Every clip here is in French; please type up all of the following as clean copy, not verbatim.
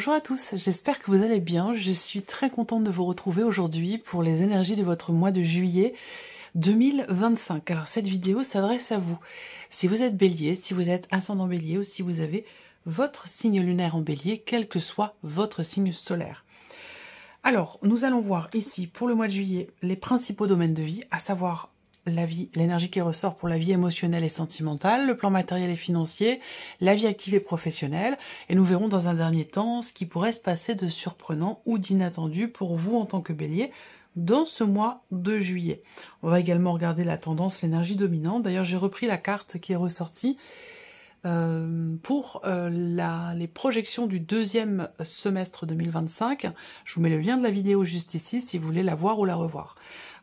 Bonjour à tous, j'espère que vous allez bien. Je suis très contente de vous retrouver aujourd'hui pour les énergies de votre mois de juillet 2025. Alors cette vidéo s'adresse à vous. Si vous êtes bélier, si vous êtes ascendant bélier ou si vous avez votre signe lunaire en bélier, quel que soit votre signe solaire. Alors, nous allons voir ici pour le mois de juillet les principaux domaines de vie, à savoir la vie, l'énergie qui ressort pour la vie émotionnelle et sentimentale, le plan matériel et financier, la vie active et professionnelle, et nous verrons dans un dernier temps ce qui pourrait se passer de surprenant ou d'inattendu pour vous en tant que bélier dans ce mois de juillet. On va également regarder la tendance, l'énergie dominante. D'ailleurs, j'ai repris la carte qui est ressortie pour les projections du deuxième semestre 2025. Je vous mets le lien de la vidéo juste ici si vous voulez la voir ou la revoir.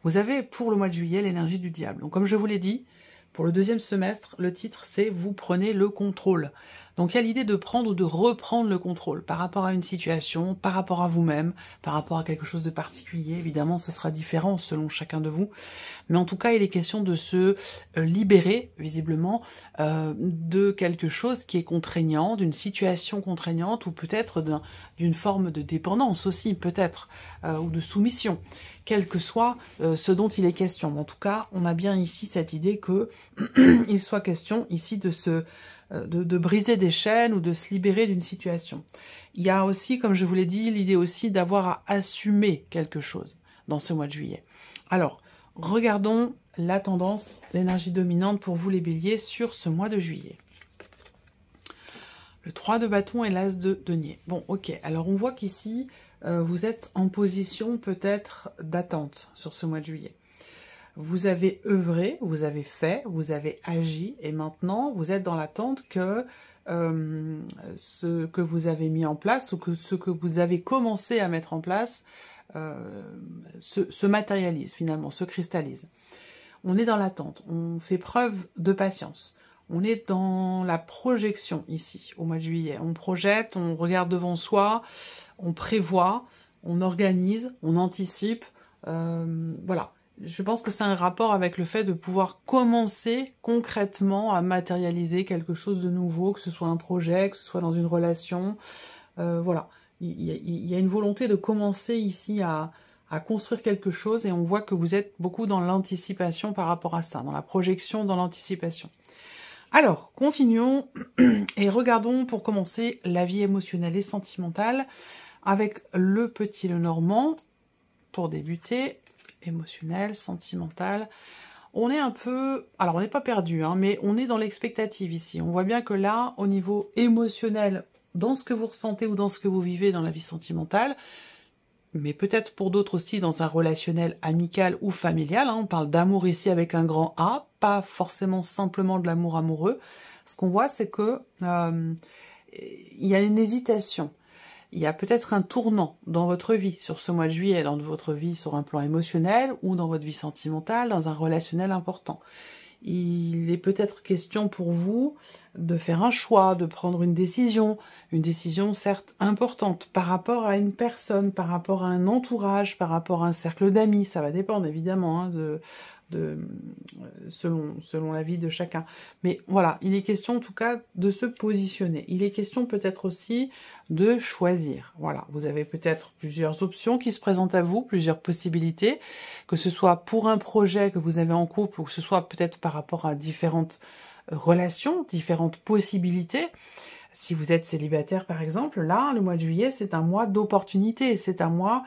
Vous avez pour le mois de juillet l'énergie du diable. Donc comme je vous l'ai dit, pour le deuxième semestre, le titre c'est « Vous prenez le contrôle ». Donc il y a l'idée de prendre ou de reprendre le contrôle par rapport à une situation, par rapport à vous-même, par rapport à quelque chose de particulier. Évidemment, ce sera différent selon chacun de vous. Mais en tout cas, il est question de se libérer, visiblement, de quelque chose qui est contraignant, d'une situation contraignante ou peut-être d'une forme de dépendance aussi, peut-être, ou de soumission, quel que soit ce dont il est question. En tout cas, on a bien ici cette idée que il soit question ici de briser des chaînes ou de se libérer d'une situation. Il y a aussi, comme je vous l'ai dit, l'idée aussi d'avoir à assumer quelque chose dans ce mois de juillet. Alors, regardons la tendance, l'énergie dominante pour vous les béliers sur ce mois de juillet. Le 3 de bâton et l'as de denier. Bon, ok, alors on voit qu'ici, vous êtes en position peut-être d'attente sur ce mois de juillet. Vous avez œuvré, vous avez fait, vous avez agi, et maintenant vous êtes dans l'attente que ce que vous avez mis en place ou que ce que vous avez commencé à mettre en place se matérialise finalement, se cristallise. On est dans l'attente, on fait preuve de patience. On est dans la projection ici, au mois de juillet. On projette, on regarde devant soi, on prévoit, on organise, on anticipe, voilà. Je pense que c'est un rapport avec le fait de pouvoir commencer concrètement à matérialiser quelque chose de nouveau, que ce soit un projet, que ce soit dans une relation. Voilà, il y a une volonté de commencer ici à construire quelque chose et on voit que vous êtes beaucoup dans l'anticipation par rapport à ça, dans la projection, dans l'anticipation. Alors, continuons et regardons pour commencer la vie émotionnelle et sentimentale avec le petit Lenormand pour débuter. Émotionnel, sentimental. On est un peu... Alors, on n'est pas perdu, hein, mais on est dans l'expectative ici. On voit bien que là, au niveau émotionnel, dans ce que vous ressentez ou dans ce que vous vivez dans la vie sentimentale, mais peut-être pour d'autres aussi dans un relationnel amical ou familial, hein, on parle d'amour ici avec un grand A, pas forcément simplement de l'amour amoureux. Ce qu'on voit, c'est que il y a une hésitation. Il y a peut-être un tournant dans votre vie sur ce mois de juillet, dans votre vie sur un plan émotionnel ou dans votre vie sentimentale, dans un relationnel important. Il est peut-être question pour vous de faire un choix, de prendre une décision certes importante par rapport à une personne, par rapport à un entourage, par rapport à un cercle d'amis. Ça va dépendre évidemment hein, selon la vie de chacun. Mais voilà, il est question en tout cas de se positionner. Il est question peut-être aussi de choisir. Voilà, vous avez peut-être plusieurs options qui se présentent à vous, plusieurs possibilités, que ce soit pour un projet que vous avez en couple ou que ce soit peut-être par rapport à différentes relations, différentes possibilités. Si vous êtes célibataire par exemple, là, le mois de juillet, c'est un mois d'opportunité, c'est un mois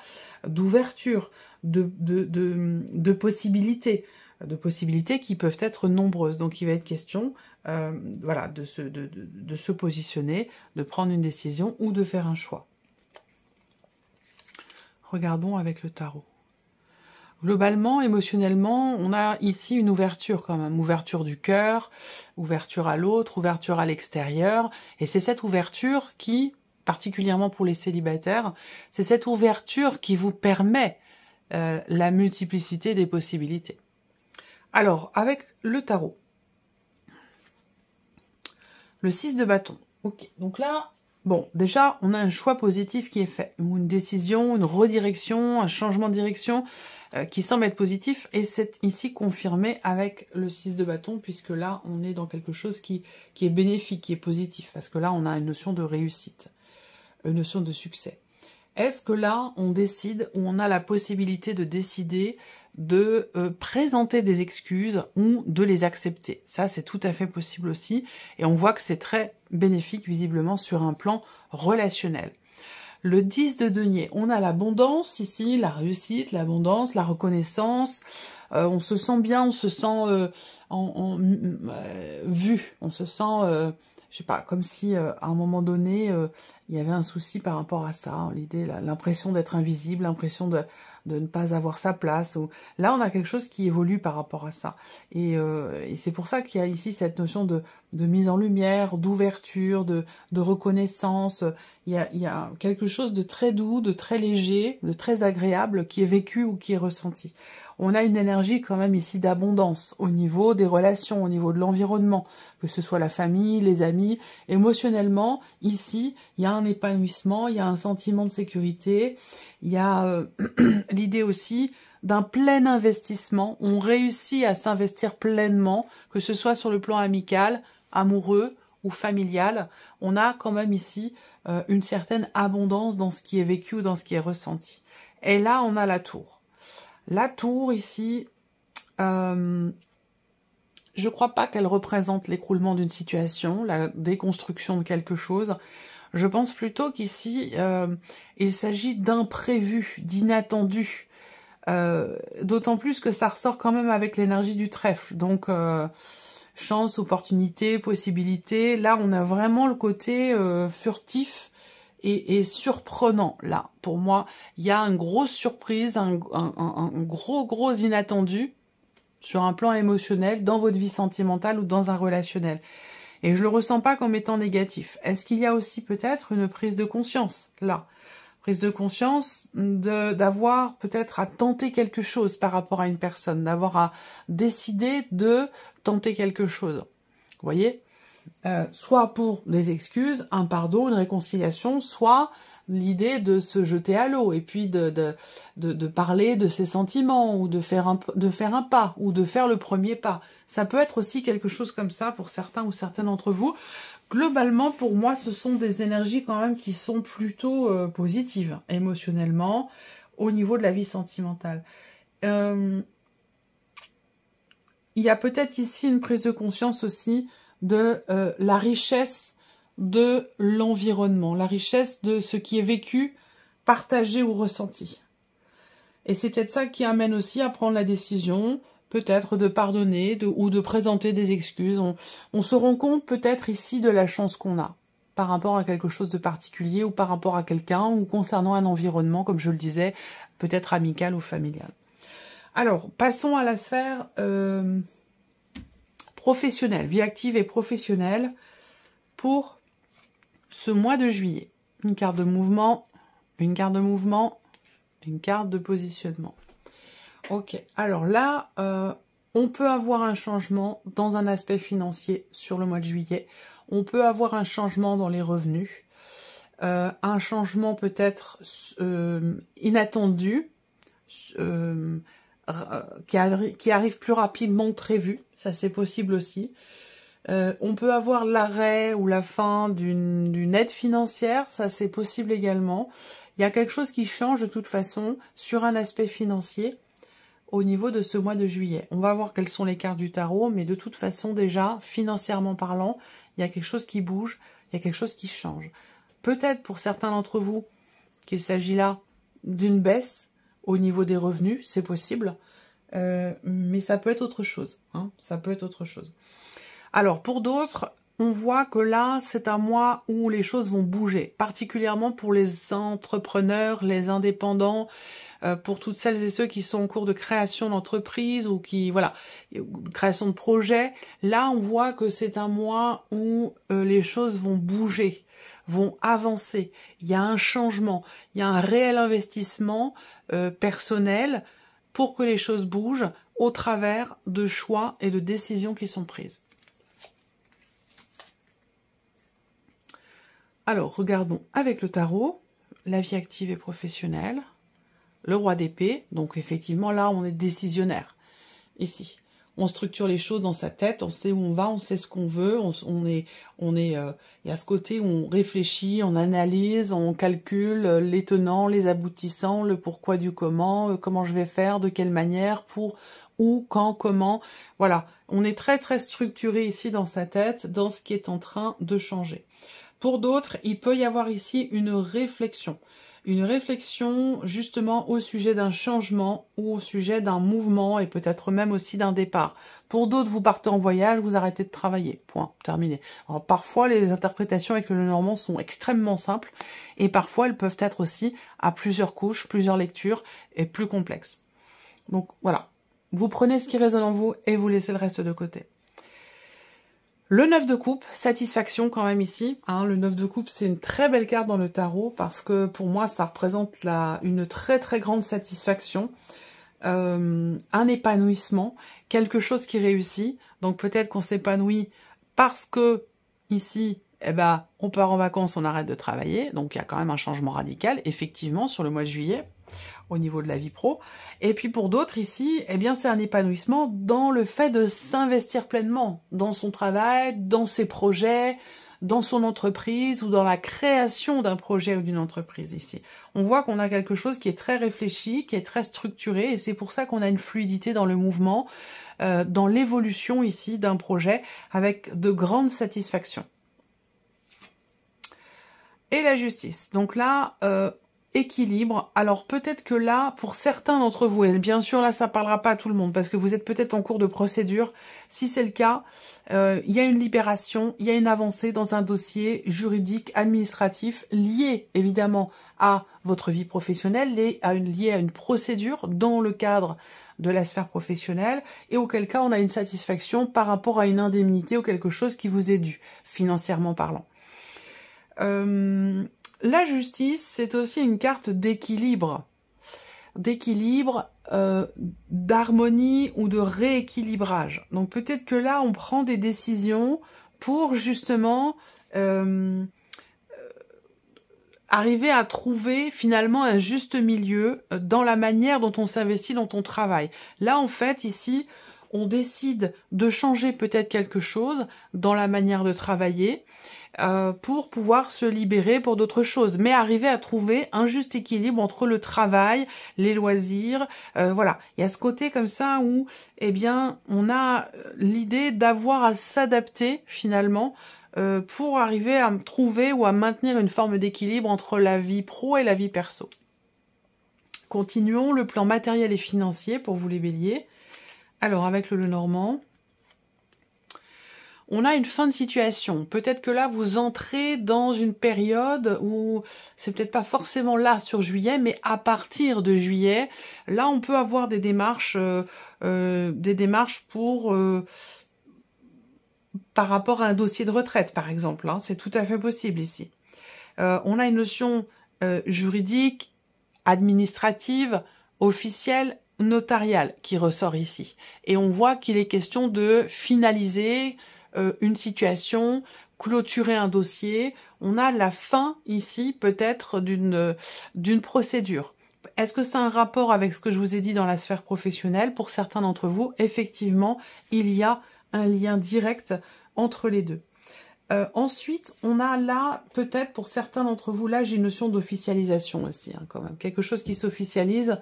d'ouverture, de possibilités qui peuvent être nombreuses. Donc il va être question voilà, de se positionner, de prendre une décision ou de faire un choix. Regardons avec le tarot. Globalement, émotionnellement, on a ici une ouverture quand même, ouverture du cœur, ouverture à l'autre, ouverture à l'extérieur, et c'est cette ouverture qui, particulièrement pour les célibataires, c'est cette ouverture qui vous permet la multiplicité des possibilités. Alors, avec le tarot, le 6 de bâton, ok, donc là, bon, déjà, on a un choix positif qui est fait, ou une décision, une redirection, un changement de direction qui semble être positif, et c'est ici confirmé avec le 6 de bâton, puisque là, on est dans quelque chose qui est bénéfique, qui est positif, parce que là, on a une notion de réussite. une notion de succès. Est-ce que là, on décide ou on a la possibilité de décider de présenter des excuses ou de les accepter? Ça, c'est tout à fait possible aussi. Et on voit que c'est très bénéfique, visiblement, sur un plan relationnel. Le 10 de denier, on a l'abondance ici, la réussite, l'abondance, la reconnaissance. On se sent bien, on se sent vu, on se sent... je sais pas, comme si à un moment donné, il y avait un souci par rapport à ça, hein, l'idée, l'impression d'être invisible, l'impression de ne pas avoir sa place. Là, on a quelque chose qui évolue par rapport à ça. Et c'est pour ça qu'il y a ici cette notion de mise en lumière, d'ouverture, de reconnaissance. Il y a quelque chose de très doux, de très léger, de très agréable qui est vécu ou qui est ressenti. On a une énergie quand même ici d'abondance au niveau des relations, au niveau de l'environnement, que ce soit la famille, les amis. Émotionnellement, ici, il y a un épanouissement, il y a un sentiment de sécurité, il y a l'idée aussi d'un plein investissement. On réussit à s'investir pleinement, que ce soit sur le plan amical, amoureux ou familial. On a quand même ici une certaine abondance dans ce qui est vécu ou dans ce qui est ressenti. Et là, on a la tour. La tour, ici, je ne crois pas qu'elle représente l'écroulement d'une situation, la déconstruction de quelque chose. Je pense plutôt qu'ici, il s'agit d'imprévu, d'inattendu. D'autant plus que ça ressort quand même avec l'énergie du trèfle. Donc, chance, opportunité, possibilité. Là, on a vraiment le côté furtif et surprenant. Là, pour moi, il y a une grosse surprise, un gros inattendu sur un plan émotionnel, dans votre vie sentimentale ou dans un relationnel. Et je le ressens pas comme étant négatif. Est-ce qu'il y a aussi peut-être une prise de conscience, là? Prise de conscience d'avoir peut-être à tenter quelque chose par rapport à une personne, d'avoir à décider de tenter quelque chose. Vous voyez? Soit pour des excuses, un pardon, une réconciliation, soit l'idée de se jeter à l'eau et puis de parler de ses sentiments ou de faire un pas ou de faire le premier pas. Ça peut être aussi quelque chose comme ça pour certains ou certaines d'entre vous. Globalement, pour moi, ce sont des énergies quand même qui sont plutôt positives émotionnellement au niveau de la vie sentimentale. Il y a peut-être ici une prise de conscience aussi de la richesse de l'environnement, la richesse de ce qui est vécu, partagé ou ressenti. Et c'est peut-être ça qui amène aussi à prendre la décision, peut-être de pardonner ou de présenter des excuses. On se rend compte peut-être ici de la chance qu'on a par rapport à quelque chose de particulier ou par rapport à quelqu'un ou concernant un environnement, comme je le disais, peut-être amical ou familial. Alors, passons à la sphère professionnelle, vie active et professionnelle pour ce mois de juillet. Une carte de mouvement, une carte de mouvement, une carte de positionnement. Ok, alors là, on peut avoir un changement dans un aspect financier sur le mois de juillet. On peut avoir un changement dans les revenus. Un changement peut-être inattendu, qui arrive plus rapidement que prévu. Ça, c'est possible aussi. On peut avoir l'arrêt ou la fin d'une aide financière. Ça, c'est possible également. Il y a quelque chose qui change de toute façon sur un aspect financier au niveau de ce mois de juillet. On va voir quelles sont les cartes du tarot, mais de toute façon, déjà, financièrement parlant, il y a quelque chose qui bouge, il y a quelque chose qui change. Peut-être pour certains d'entre vous qu'il s'agit là d'une baisse au niveau des revenus, c'est possible, mais ça peut être autre chose. Hein, ça peut être autre chose. Alors, pour d'autres, on voit que là, c'est un mois où les choses vont bouger, particulièrement pour les entrepreneurs, les indépendants, pour toutes celles et ceux qui sont en cours de création d'entreprise ou qui, voilà, création de projet. Là, on voit que c'est un mois où les choses vont bouger, vont avancer. Il y a un changement, il y a un réel investissement personnel pour que les choses bougent au travers de choix et de décisions qui sont prises. Alors, regardons avec le tarot, la vie active et professionnelle, le roi d'épée, donc effectivement là on est décisionnaire. Ici, on structure les choses dans sa tête, on sait où on va, on sait ce qu'on veut, il y a ce côté où on réfléchit, on analyse, on calcule les tenants, les aboutissants, le pourquoi du comment, comment je vais faire, de quelle manière, pour où, quand, comment. Voilà, on est très très structuré ici dans sa tête, dans ce qui est en train de changer. Pour d'autres, il peut y avoir ici une réflexion justement au sujet d'un changement ou au sujet d'un mouvement et peut-être même aussi d'un départ. Pour d'autres, vous partez en voyage, vous arrêtez de travailler, point, terminé. Alors, parfois, les interprétations avec le Lenormand sont extrêmement simples et parfois, elles peuvent être aussi à plusieurs couches, plusieurs lectures et plus complexes. Donc voilà, vous prenez ce qui résonne en vous et vous laissez le reste de côté. Le 9 de coupe, satisfaction quand même ici. Hein, le 9 de coupe, c'est une très belle carte dans le tarot parce que pour moi, ça représente une très très grande satisfaction, un épanouissement, quelque chose qui réussit. Donc peut-être qu'on s'épanouit parce que ici, eh ben, on part en vacances, on arrête de travailler. Donc il y a quand même un changement radical, effectivement, sur le mois de juillet, au niveau de la vie pro. Et puis pour d'autres ici, eh bien c'est un épanouissement dans le fait de s'investir pleinement dans son travail, dans ses projets, dans son entreprise ou dans la création d'un projet ou d'une entreprise ici. On voit qu'on a quelque chose qui est très réfléchi, qui est très structuré et c'est pour ça qu'on a une fluidité dans le mouvement, dans l'évolution ici d'un projet avec de grandes satisfactions. Et la justice. Donc là, équilibre. Alors peut-être que là, pour certains d'entre vous, et bien sûr là ça parlera pas à tout le monde parce que vous êtes peut-être en cours de procédure, si c'est le cas, il y a une libération, il y a une avancée dans un dossier juridique, administratif, lié évidemment à votre vie professionnelle, lié à une procédure dans le cadre de la sphère professionnelle, et auquel cas on a une satisfaction par rapport à une indemnité ou quelque chose qui vous est dû, financièrement parlant. La justice, c'est aussi une carte d'équilibre, d'harmonie ou de rééquilibrage. Donc peut-être que là, on prend des décisions pour justement arriver à trouver finalement un juste milieu dans la manière dont on s'investit, dont on travaille. Là, en fait, ici, on décide de changer peut-être quelque chose dans la manière de travailler, pour pouvoir se libérer pour d'autres choses, mais arriver à trouver un juste équilibre entre le travail, les loisirs, voilà. Il y a ce côté comme ça où, eh bien, on a l'idée d'avoir à s'adapter finalement pour arriver à trouver ou à maintenir une forme d'équilibre entre la vie pro et la vie perso. Continuons le plan matériel et financier pour vous les béliers. Alors, avec le Lenormand, on a une fin de situation. Peut-être que là, vous entrez dans une période où c'est peut-être pas forcément là sur juillet, mais à partir de juillet, là, on peut avoir des démarches pour par rapport à un dossier de retraite, par exemple. Hein, c'est tout à fait possible ici. On a une notion juridique, administrative, officielle, notariale qui ressort ici. Et on voit qu'il est question de finaliser une situation, clôturer un dossier. On a la fin ici peut-être d'une procédure. Est-ce que c'est un rapport avec ce que je vous ai dit dans la sphère professionnelle? Pour certains d'entre vous, effectivement, il y a un lien direct entre les deux. Ensuite, on a là, peut-être pour certains d'entre vous, là j'ai une notion d'officialisation aussi, hein, quand même. Quelque chose qui s'officialise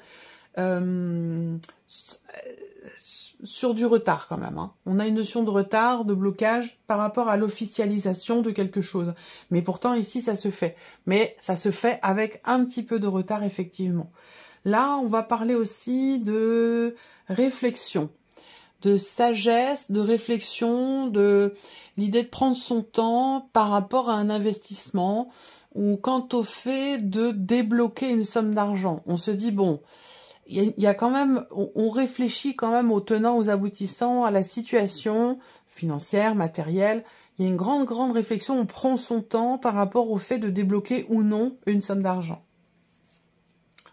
sur du retard quand même. Hein. On a une notion de retard, de blocage par rapport à l'officialisation de quelque chose. Mais pourtant ici ça se fait. Mais ça se fait avec un petit peu de retard effectivement. Là on va parler aussi de réflexion, de sagesse, de réflexion, de l'idée de prendre son temps par rapport à un investissement ou quant au fait de débloquer une somme d'argent. On se dit bon, il y a quand même, on réfléchit quand même aux tenants, aux aboutissants, à la situation financière, matérielle. Il y a une grande réflexion, on prend son temps par rapport au fait de débloquer ou non une somme d'argent.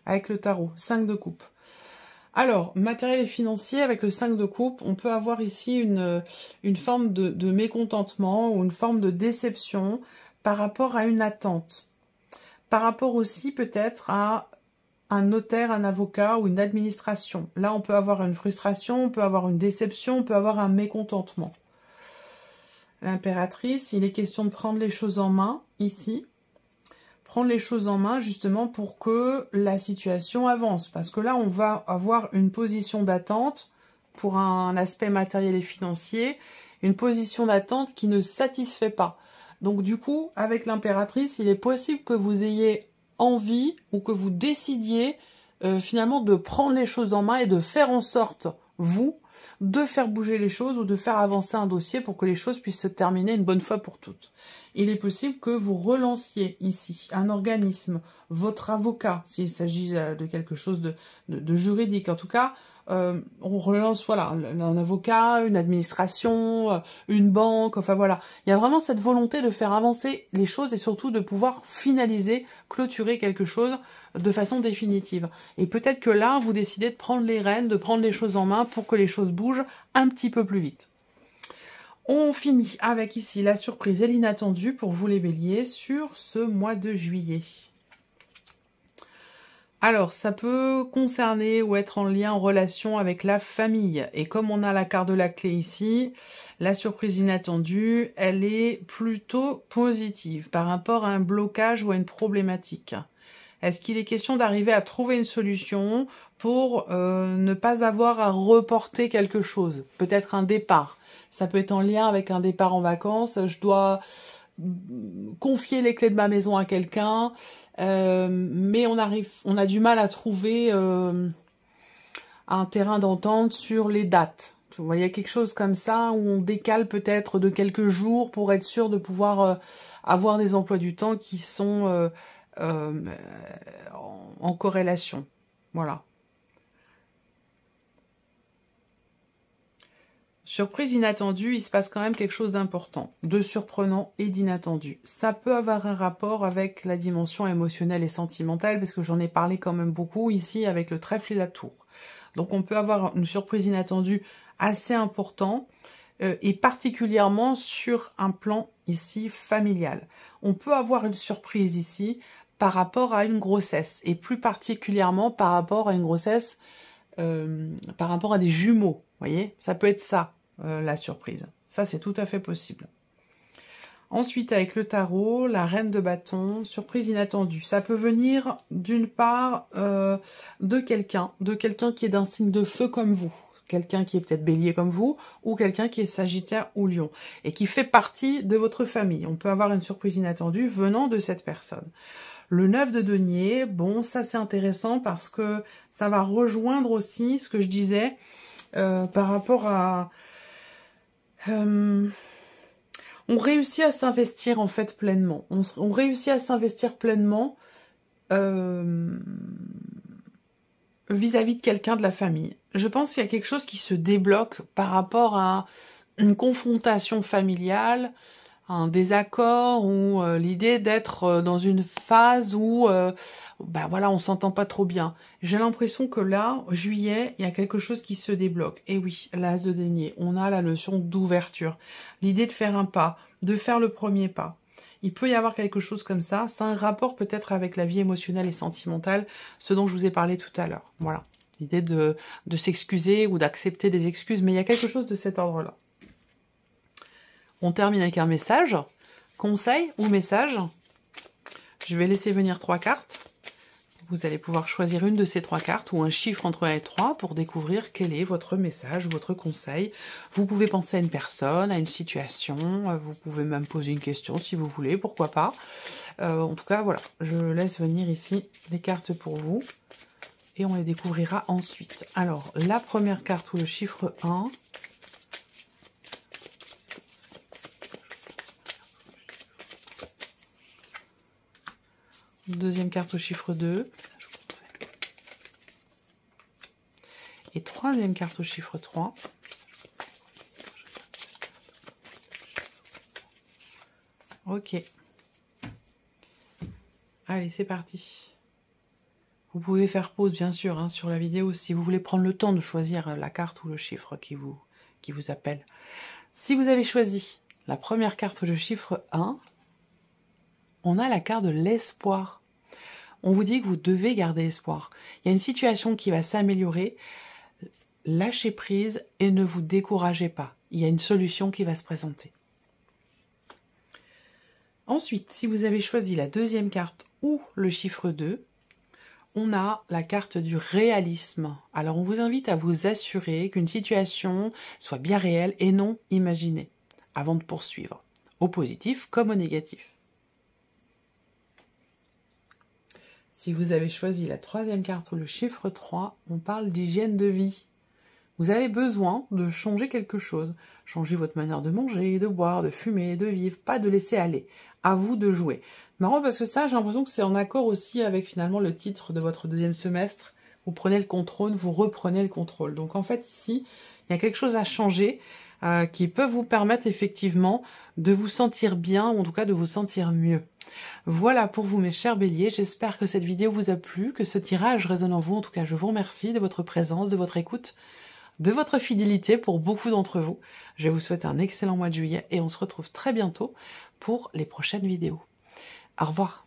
Avec le tarot, 5 de coupe. Alors, matériel et financier, avec le 5 de coupe, on peut avoir ici une forme de mécontentement ou une forme de déception par rapport à une attente. Par rapport aussi peut-être à un notaire, un avocat ou une administration. Là, on peut avoir une frustration, on peut avoir une déception, on peut avoir un mécontentement. L'impératrice, il est question de prendre les choses en main, ici. Prendre les choses en main, justement, pour que la situation avance. Parce que là, on va avoir une position d'attente pour un aspect matériel et financier, une position d'attente qui ne satisfait pas. Donc, du coup, avec l'impératrice, il est possible que vous ayez envie ou que vous décidiez finalement de prendre les choses en main et de faire en sorte, vous, de faire bouger les choses ou de faire avancer un dossier pour que les choses puissent se terminer une bonne fois pour toutes. Il est possible que vous relanciez ici un organisme, votre avocat, s'il s'agit de quelque chose de juridique. En tout cas, on relance voilà, un avocat, une administration, une banque, enfin voilà. Il y a vraiment cette volonté de faire avancer les choses et surtout de pouvoir finaliser, clôturer quelque chose de façon définitive. Et peut-être que là, vous décidez de prendre les rênes, de prendre les choses en main pour que les choses bougent un petit peu plus vite. On finit avec ici la surprise et l'inattendu pour vous les béliers sur ce mois de juillet. Alors, ça peut concerner ou être en lien, en relation avec la famille. Et comme on a la carte de la clé ici, la surprise inattendue, elle est plutôt positive par rapport à un blocage ou à une problématique. Est-ce qu'il est question d'arriver à trouver une solution pour ne pas avoir à reporter quelque chose? Peut-être un départ. Ça peut être en lien avec un départ en vacances. Je dois confier les clés de ma maison à quelqu'un, mais on a du mal à trouver un terrain d'entente sur les dates. Vous voyez, quelque chose comme ça où on décale peut-être de quelques jours pour être sûr de pouvoir avoir des emplois du temps qui sont en corrélation. Voilà. Surprise inattendue, il se passe quand même quelque chose d'important, de surprenant et d'inattendu. Ça peut avoir un rapport avec la dimension émotionnelle et sentimentale, parce que j'en ai parlé quand même beaucoup ici avec le trèfle et la tour. Donc on peut avoir une surprise inattendue assez importante, et particulièrement sur un plan ici familial. On peut avoir une surprise ici par rapport à une grossesse, et plus particulièrement par rapport à une grossesse, par rapport à des jumeaux. Vous voyez, ça peut être ça, la surprise. Ça, c'est tout à fait possible. Ensuite, avec le tarot, la reine de bâton, surprise inattendue. Ça peut venir d'une part de quelqu'un qui est d'un signe de feu comme vous. Quelqu'un qui est peut-être bélier comme vous, ou quelqu'un qui est sagittaire ou lion, et qui fait partie de votre famille. On peut avoir une surprise inattendue venant de cette personne. Le 9 de denier, bon, ça c'est intéressant parce que ça va rejoindre aussi ce que je disais par rapport à... on réussit à s'investir en fait pleinement. On réussit à s'investir pleinement vis-à-vis de quelqu'un de la famille. Je pense qu'il y a quelque chose qui se débloque par rapport à une confrontation familiale, un désaccord ou l'idée d'être dans une phase où bah voilà, on s'entend pas trop bien. J'ai l'impression que là, juillet, il y a quelque chose qui se débloque. Et oui, l'as de denier, on a la notion d'ouverture. L'idée de faire un pas, de faire le premier pas. Il peut y avoir quelque chose comme ça. C'est un rapport peut-être avec la vie émotionnelle et sentimentale, ce dont je vous ai parlé tout à l'heure. Voilà, l'idée de s'excuser ou d'accepter des excuses, mais il y a quelque chose de cet ordre-là. On termine avec un message, conseil ou message. Je vais laisser venir 3 cartes. Vous allez pouvoir choisir une de ces 3 cartes ou un chiffre entre 1 et 3 pour découvrir quel est votre message ou votre conseil. Vous pouvez penser à une personne, à une situation, vous pouvez même poser une question si vous voulez, pourquoi pas. En tout cas, voilà, je laisse venir ici les cartes pour vous et on les découvrira ensuite. Alors, la première carte ou le chiffre 1... Deuxième carte au chiffre 2. Et troisième carte au chiffre 3. Ok. Allez, c'est parti. Vous pouvez faire pause, bien sûr, hein, sur la vidéo si vous voulez prendre le temps de choisir la carte ou le chiffre qui vous appelle. Si vous avez choisi la première carte ou le chiffre 1, on a la carte de l'espoir. on vous dit que vous devez garder espoir. Il y a une situation qui va s'améliorer. Lâchez prise et ne vous découragez pas. Il y a une solution qui va se présenter. Ensuite, si vous avez choisi la deuxième carte ou le chiffre 2, on a la carte du réalisme. Alors, on vous invite à vous assurer qu'une situation soit bien réelle et non imaginée, avant de poursuivre, au positif comme au négatif. Si vous avez choisi la troisième carte ou le chiffre 3, on parle d'hygiène de vie. Vous avez besoin de changer quelque chose. Changer votre manière de manger, de boire, de fumer, de vivre, pas de laisser aller. À vous de jouer. Marrant parce que ça, j'ai l'impression que c'est en accord aussi avec finalement le titre de votre deuxième semestre. Vous prenez le contrôle, vous reprenez le contrôle. Donc en fait ici, il y a quelque chose à changer qui peut vous permettre effectivement de vous sentir bien, ou en tout cas de vous sentir mieux. Voilà pour vous mes chers béliers, j'espère que cette vidéo vous a plu, que ce tirage résonne en vous. En tout cas, je vous remercie de votre présence, de votre écoute, de votre fidélité pour beaucoup d'entre vous. Je vous souhaite un excellent mois de juillet et on se retrouve très bientôt pour les prochaines vidéos. Au revoir.